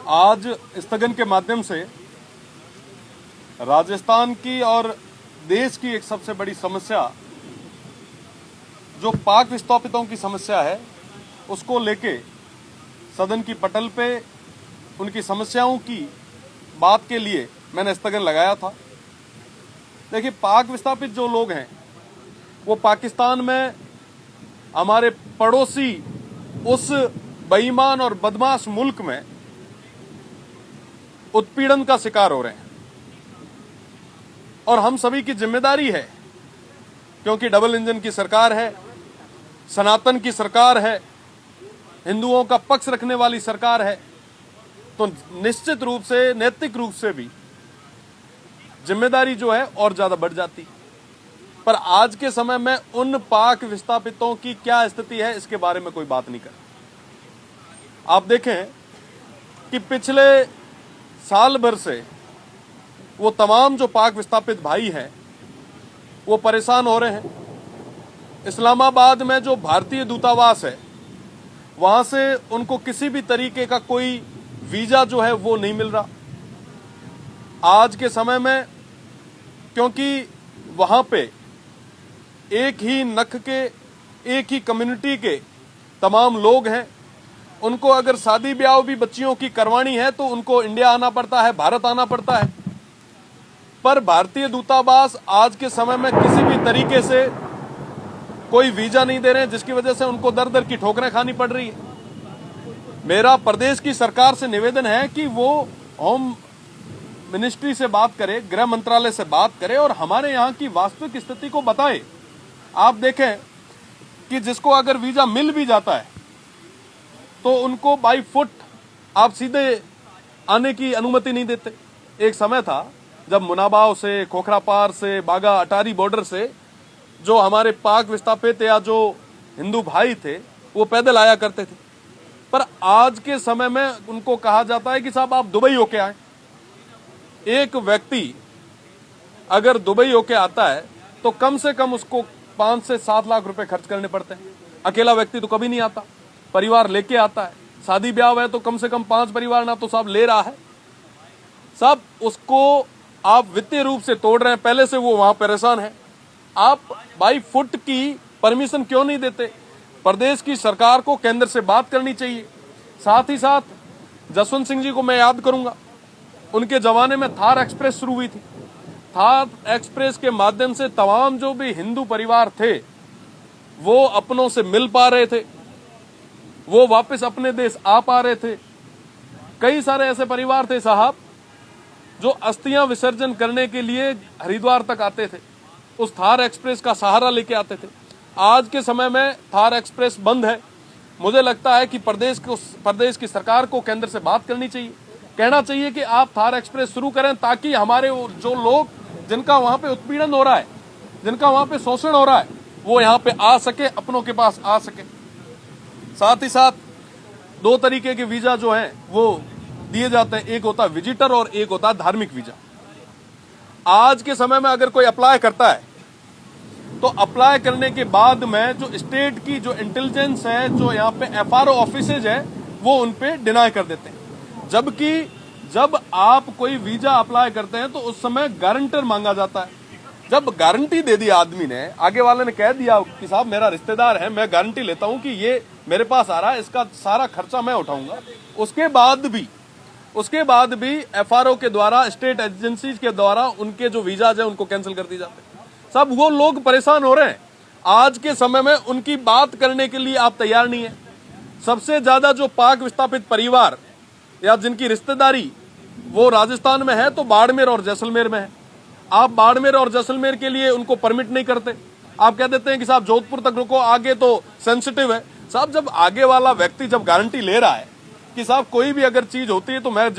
आज स्थगन के माध्यम से राजस्थान की और देश की एक सबसे बड़ी समस्या जो पाक विस्थापितों की समस्या है उसको लेके सदन की पटल पे उनकी समस्याओं की बात के लिए मैंने स्थगन लगाया था। देखिए, पाक विस्थापित जो लोग हैं वो पाकिस्तान में हमारे पड़ोसी उस बेईमान और बदमाश मुल्क में उत्पीड़न का शिकार हो रहे हैं और हम सभी की जिम्मेदारी है, क्योंकि डबल इंजन की सरकार है, सनातन की सरकार है, हिंदुओं का पक्ष रखने वाली सरकार है, तो निश्चित रूप से नैतिक रूप से भी जिम्मेदारी जो है और ज्यादा बढ़ जाती। पर आज के समय में उन पाक विस्थापितों की क्या स्थिति है इसके बारे में कोई बात नहीं कर। आप देखें कि पिछले साल भर से वो तमाम जो पाक विस्थापित भाई हैं वो परेशान हो रहे हैं। इस्लामाबाद में जो भारतीय दूतावास है वहां से उनको किसी भी तरीके का कोई वीजा जो है वो नहीं मिल रहा आज के समय में, क्योंकि वहां पे एक ही नख के एक ही कम्युनिटी के तमाम लोग हैं। उनको अगर शादी ब्याह भी बच्चियों की करवानी है तो उनको इंडिया आना पड़ता है, भारत आना पड़ता है। पर भारतीय दूतावास आज के समय में किसी भी तरीके से कोई वीजा नहीं दे रहे हैं, जिसकी वजह से उनको दर दर की ठोकरें खानी पड़ रही है। मेरा प्रदेश की सरकार से निवेदन है कि वो होम मिनिस्ट्री से बात करे, गृह मंत्रालय से बात करे और हमारे यहाँ की वास्तविक स्थिति को बताए। आप देखें कि जिसको अगर वीजा मिल भी जाता है तो उनको बाई फुट आप सीधे आने की अनुमति नहीं देते। एक समय था जब मुनाबाव से, खोखरापार से, बागा अटारी बॉर्डर से जो हमारे पाक विस्थापित या जो हिंदू भाई थे वो पैदल आया करते थे, पर आज के समय में उनको कहा जाता है कि साहब आप दुबई होके आए। एक व्यक्ति अगर दुबई होके आता है तो कम से कम उसको 5 से 7 लाख रुपए खर्च करने पड़ते हैं। अकेला व्यक्ति तो कभी नहीं आता, परिवार लेके आता है। शादी ब्याह है तो कम से कम 5 परिवार ना तो साहब ले रहा है। साहब उसको आप वित्तीय रूप से तोड़ रहे हैं, पहले से वो वहां परेशान है। आप बाई फुट की परमिशन क्यों नहीं देते? प्रदेश की सरकार को केंद्र से बात करनी चाहिए। साथ ही साथ जसवंत सिंह जी को मैं याद करूंगा, उनके जमाने में थार एक्सप्रेस शुरू हुई थी। थार एक्सप्रेस के माध्यम से तमाम जो भी हिंदू परिवार थे वो अपनों से मिल पा रहे थे, वो वापस अपने देश आ पा रहे थे। कई सारे ऐसे परिवार थे साहब जो अस्थियां विसर्जन करने के लिए हरिद्वार तक आते थे, उस थार एक्सप्रेस का सहारा लेके आते थे। आज के समय में थार एक्सप्रेस बंद है। मुझे लगता है कि प्रदेश की सरकार को केंद्र से बात करनी चाहिए, कहना चाहिए कि आप थार एक्सप्रेस शुरू करें ताकि हमारे जो लोग जिनका वहां पे उत्पीड़न हो रहा है, जिनका वहां पे शोषण हो रहा है, वो यहाँ पे आ सके, अपनों के पास आ सके। साथ ही साथ 2 तरीके के वीजा जो हैं वो दिए जाते हैं, एक होता है विजिटर और एक होता है धार्मिक वीजा। आज के समय में अगर कोई अप्लाई करता है तो अप्लाई करने के बाद में जो स्टेट की जो इंटेलिजेंस है, जो यहाँ पे FRO ऑफिसेज है, वो उन पे डिनाई कर देते हैं। जबकि जब आप कोई वीजा अप्लाई करते हैं तो उस समय गारंटर मांगा जाता है। जब गारंटी दे दी आदमी ने, आगे वाले ने कह दिया कि साहब मेरा रिश्तेदार है, मैं गारंटी लेता हूं कि ये मेरे पास आ रहा है, इसका सारा खर्चा मैं उठाऊंगा, उसके बाद भी FRO के द्वारा, स्टेट एजेंसीज के द्वारा उनके जो वीजाज है उनको कैंसिल कर दी जाते हैं। सब वो लोग परेशान हो रहे हैं। आज के समय में उनकी बात करने के लिए आप तैयार नहीं है। सबसे ज्यादा जो पाक विस्थापित परिवार या जिनकी रिश्तेदारी वो राजस्थान में है तो बाड़मेर और जैसलमेर में है। आप बाड़मेर और जैसलमेर के लिए उनको परमिट नहीं करते, आप कह देते हैं कि साहब जोधपुर तक रुको, आगे तो सेंसिटिव है। साहब जब आगे वाला व्यक्ति जब गारंटी ले रहा है कि साहब कोई भी अगर चीज होती है तो मैं